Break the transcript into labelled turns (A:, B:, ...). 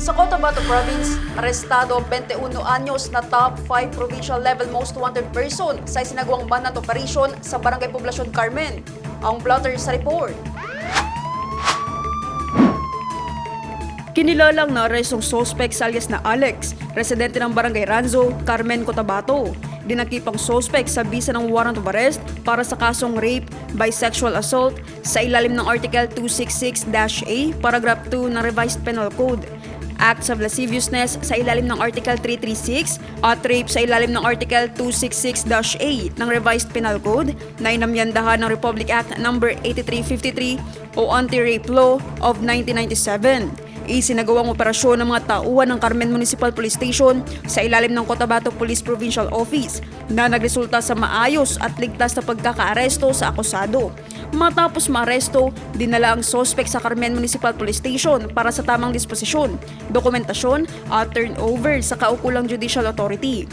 A: Sa Cotabato Province, arestado 21 anyos na top 5 provincial level most wanted person sa isinagawang manhunt operation sa Barangay Poblacion Carmen. Ang blotter sa report. Kinilalang na arestong suspect sa alias na Alex, residente ng Barangay Ranzo, Carmen, Cotabato. Dinakipang suspect sa bisa ng warrant of arrest para sa kasong rape by sexual assault sa ilalim ng Article 266-A, Paragraph 2 ng Revised Penal Code. Acts of lasciviousness sa ilalim ng Article 336 at rape sa ilalim ng Article 266-A ng Revised Penal Code na inamyandahan ng Republic Act No. 8353 o Anti-Rape Law of 1997. Isinagawang operasyon ng mga tauhan ng Carmen Municipal Police Station sa ilalim ng Cotabato Police Provincial Office na nagresulta sa maayos at ligtas na pagkakaaresto sa akusado. Matapos maaresto, dinala ang sospek sa Carmen Municipal Police Station para sa tamang disposisyon, dokumentasyon at turnover sa kaukulang judicial authority.